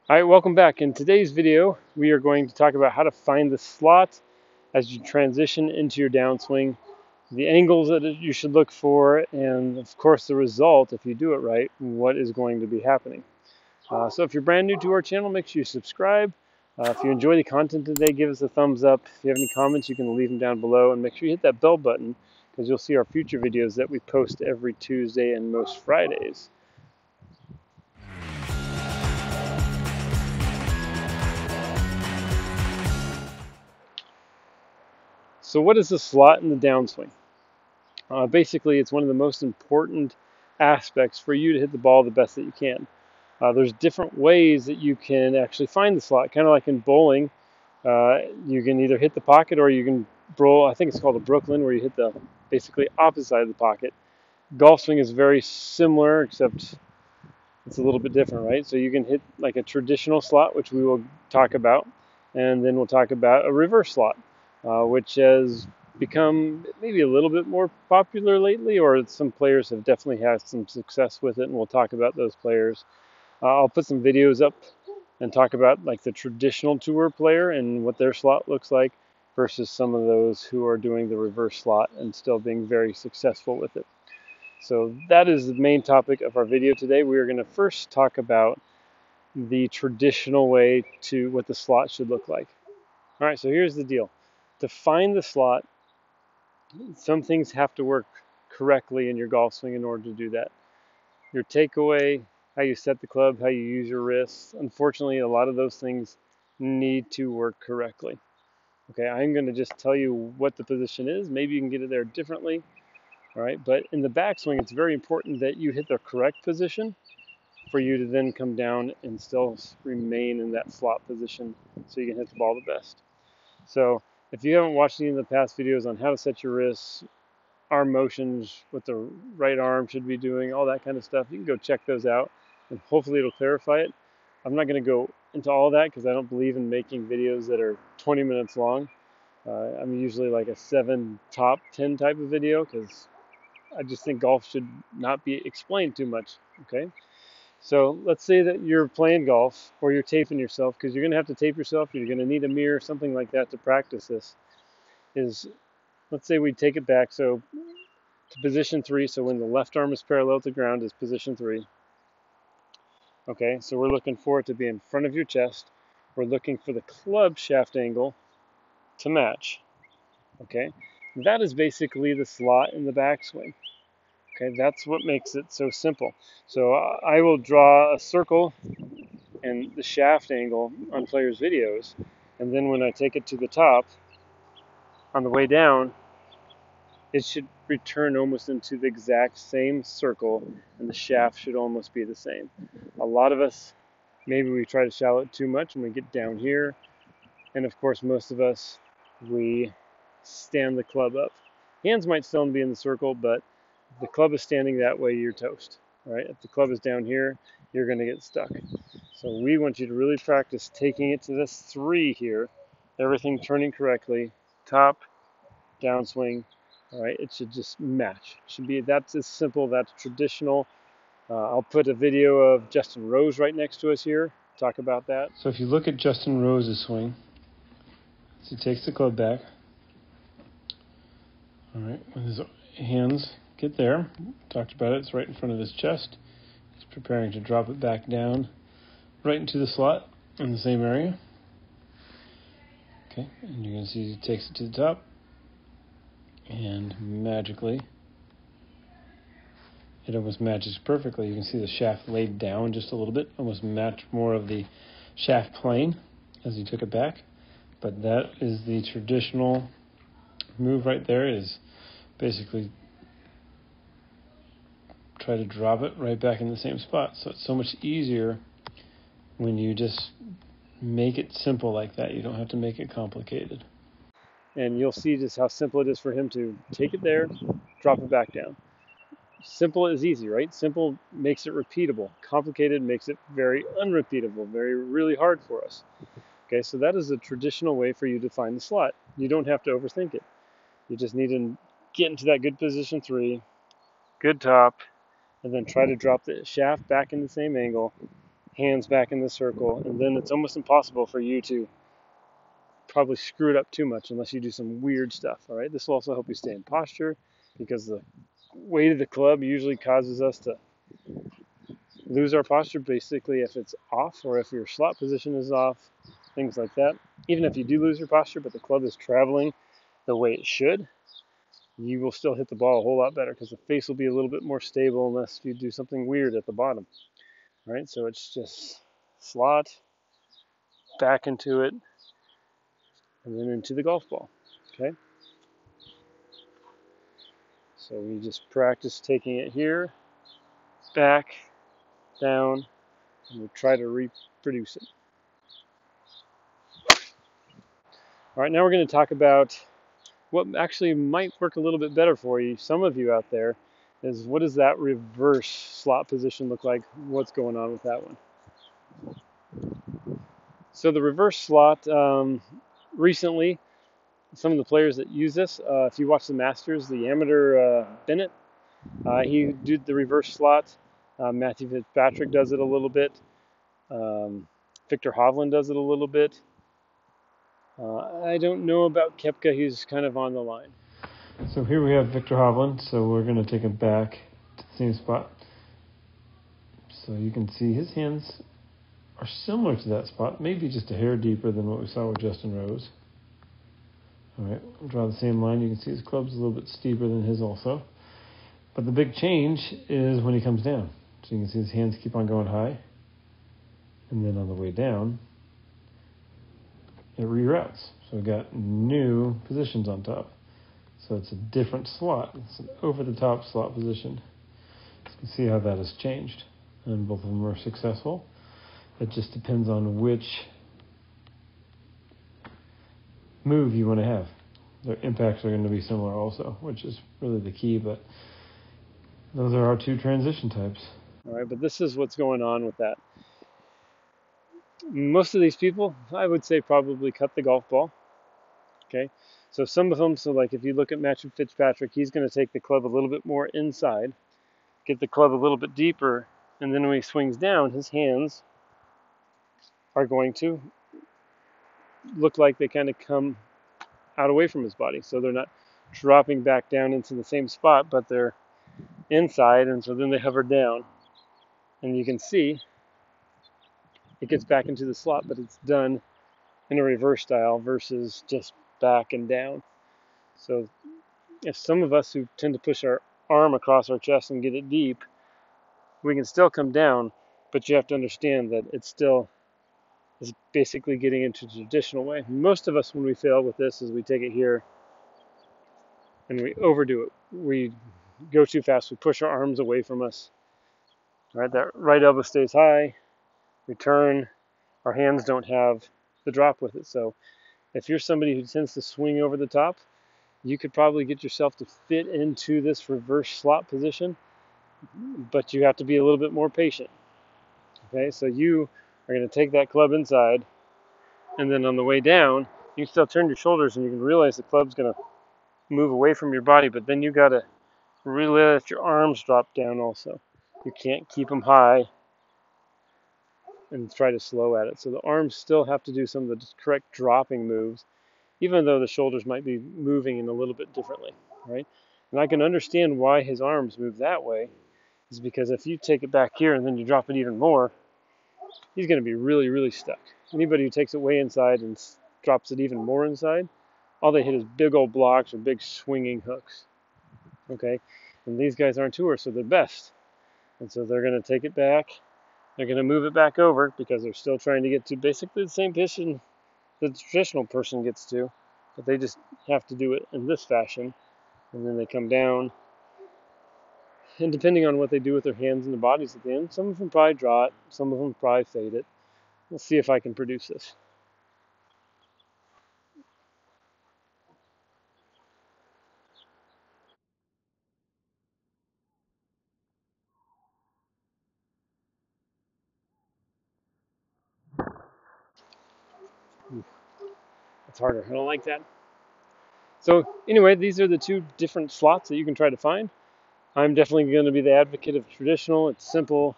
All right, welcome back. In today's video, we are going to talk about how to find the slot as you transition into your downswing, the angles that you should look for, and of course the result, if you do it right, what is going to be happening. So if you're brand new to our channel, make sure you subscribe. If you enjoy the content today, give us a thumbs up. If you have any comments, you can leave them down below, and make sure you hit that bell button because you'll see our future videos that we post every Tuesday and most Fridays. So what is the slot in the downswing? Basically, it's one of the most important aspects for you to hit the ball the best that you can. There's different ways that you can actually find the slot, kind of like in bowling. You can either hit the pocket or you can roll, I think it's called a Brooklyn, where you hit the basically opposite side of the pocket. Golf swing is very similar, except it's a little bit different, right? So you can hit like a traditional slot, which we will talk about, and then we'll talk about a reverse slot, which has become maybe a little bit more popular lately, or some players have definitely had some success with it, and we'll talk about those players. I'll put some videos up and talk about like the traditional tour player and what their slot looks like versus some of those who are doing the reverse slot and still being very successful with it. So that is the main topic of our video today. We are going to first talk about the traditional way to what the slot should look like. All right, so here's the deal. To find the slot, some things have to work correctly in your golf swing in order to do that. Your takeaway, how you set the club, how you use your wrists. Unfortunately, a lot of those things need to work correctly. Okay, I'm going to just tell you what the position is. Maybe you can get it there differently. All right, but in the backswing, it's very important that you hit the correct position for you to then come down and still remain in that slot position so you can hit the ball the best. So if you haven't watched any of the past videos on how to set your wrists, arm motions, what the right arm should be doing, all that kind of stuff, you can go check those out and hopefully it'll clarify it. I'm not going to go into all that because I don't believe in making videos that are 20 minutes long. I'm usually like a 7 top 10 type of video because I just think golf should not be explained too much, okay? So let's say that you're playing golf or you're taping yourself, because you're going to have to tape yourself, you're going to need a mirror, something like that to practice this. Let's say we take it back, so to position 3, so when the left arm is parallel to ground is position 3. Okay, so we're looking for it to be in front of your chest. We're looking for the club shaft angle to match. Okay, that is basically the slot in the backswing. Okay, that's what makes it so simple. So I will draw a circle and the shaft angle on players' videos, and then when I take it to the top, on the way down, it should return almost into the exact same circle, and the shaft should almost be the same. A lot of us, maybe we try to shallow it too much and we get down here, and of course most of us, we stand the club up. Hands might still be in the circle, but if the club is standing that way, you're toast. Right? If the club is down here, you're going to get stuck. So we want you to really practice taking it to this 3 here, everything turning correctly, top, downswing. All right, it should just match. It should be, that's as simple, that's traditional. I'll put a video of Justin Rose right next to us here, talk about that. So if you look at Justin Rose's swing, so he takes the club back. All right, with his hands get there. Talked about it, it's right in front of his chest. He's preparing to drop it back down right into the slot in the same area. Okay, and you're going to see he takes it to the top, and magically it almost matches perfectly. You can see the shaft laid down just a little bit, almost match more of the shaft plane as he took it back. But that is the traditional move right there, is basically try to drop it right back in the same spot. So it's so much easier when you just make it simple like that. You don't have to make it complicated. And you'll see just how simple it is for him to take it there, drop it back down. Simple is easy, right? Simple makes it repeatable. Complicated makes it very unrepeatable, really hard for us. Okay, so that is a traditional way for you to find the slot. You don't have to overthink it. You just need to get into that good position 3, good top, and then try to drop the shaft back in the same angle, hands back in the circle, and then it's almost impossible for you to probably screw it up too much unless you do some weird stuff. All right, this will also help you stay in posture because the weight of the club usually causes us to lose our posture basically if it's off or if your slot position is off, things like that. Even if you do lose your posture, but the club is traveling the way it should, you will still hit the ball a whole lot better because the face will be a little bit more stable unless you do something weird at the bottom. All right, so it's just slot, back into it, and then into the golf ball. Okay, so we just practice taking it here, back, down, and we try to reproduce it. All right, now we're going to talk about what actually might work a little bit better for you, some of you out there, is what does that reverse slot position look like? What's going on with that one? So the reverse slot, recently, some of the players that use this, if you watch the Masters, the amateur Bennett, he did the reverse slot. Matthew Fitzpatrick does it a little bit. Viktor Hovland does it a little bit. I don't know about Koepka. He's kind of on the line. So here we have Viktor Hovland. So we're going to take him back to the same spot. So you can see his hands are similar to that spot, maybe just a hair deeper than what we saw with Justin Rose. All right, I'll draw the same line. You can see his club's a little bit steeper than his also. But the big change is when he comes down. So you can see his hands keep on going high. And then on the way down, it reroutes. So we've got new positions on top. So it's a different slot. It's an over-the-top slot position. So you can see how that has changed. And both of them are successful. It just depends on which move you want to have. Their impacts are going to be similar also, which is really the key, but those are our two transition types. All right, but this is what's going on with that. Most of these people, I would say, probably cut the golf ball. Okay, so some of them, so like if you look at Matthew Fitzpatrick, he's going to take the club a little bit more inside, get the club a little bit deeper, and then when he swings down, his hands are going to look like they kind of come out away from his body. So they're not dropping back down into the same spot, but they're inside, and so then they hover down. And you can see it gets back into the slot, but it's done in a reverse style versus just back and down. So if some of us who tend to push our arm across our chest and get it deep, we can still come down, but you have to understand that it still is basically getting into the traditional way. Most of us, when we fail with this, is we take it here and we overdo it. We go too fast. We push our arms away from us. All right, that right elbow stays high. We turn. Our hands don't have the drop with it. So if you're somebody who tends to swing over the top, you could probably get yourself to fit into this reverse slot position, but you have to be a little bit more patient. Okay, so you are going to take that club inside, and then on the way down, you can still turn your shoulders and you can realize the club's going to move away from your body, but then you got to really let your arms drop down also. You can't keep them high and try to slow at it. So the arms still have to do some of the correct dropping moves, even though the shoulders might be moving in a little bit differently, right? And I can understand why his arms move that way, is because if you take it back here and then you drop it even more, he's going to be really, really stuck. Anybody who takes it way inside and drops it even more inside, all they hit is big old blocks or big swinging hooks, okay? And these guys aren't tourists, so they're best. And so they're going to take it back. They're going to move it back over because they're still trying to get to basically the same position the traditional person gets to, but they just have to do it in this fashion. And then they come down. And depending on what they do with their hands and their bodies at the end, some of them probably draw it, some of them probably fade it. We'll see if I can produce this. It's harder. I don't like that. So anyway, these are the two different slots that you can try to find. I'm definitely going to be the advocate of traditional. It's simple.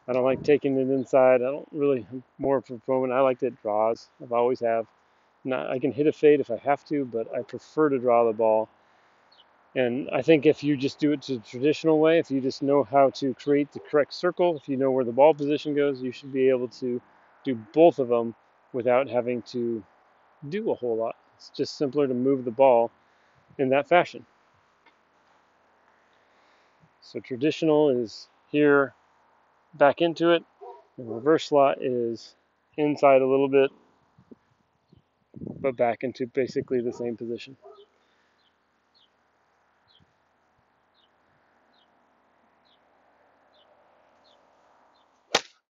I don't like taking it inside. I don't really, I'm more of a proponent. I like that draws. I've always have. Not, I can hit a fade if I have to, but I prefer to draw the ball. And I think if you just do it the traditional way, if you just know how to create the correct circle, if you know where the ball position goes, you should be able to do both of them without having to do a whole lot. It's just simpler to move the ball in that fashion. So traditional is here, back into it, and reverse slot is inside a little bit, but back into basically the same position.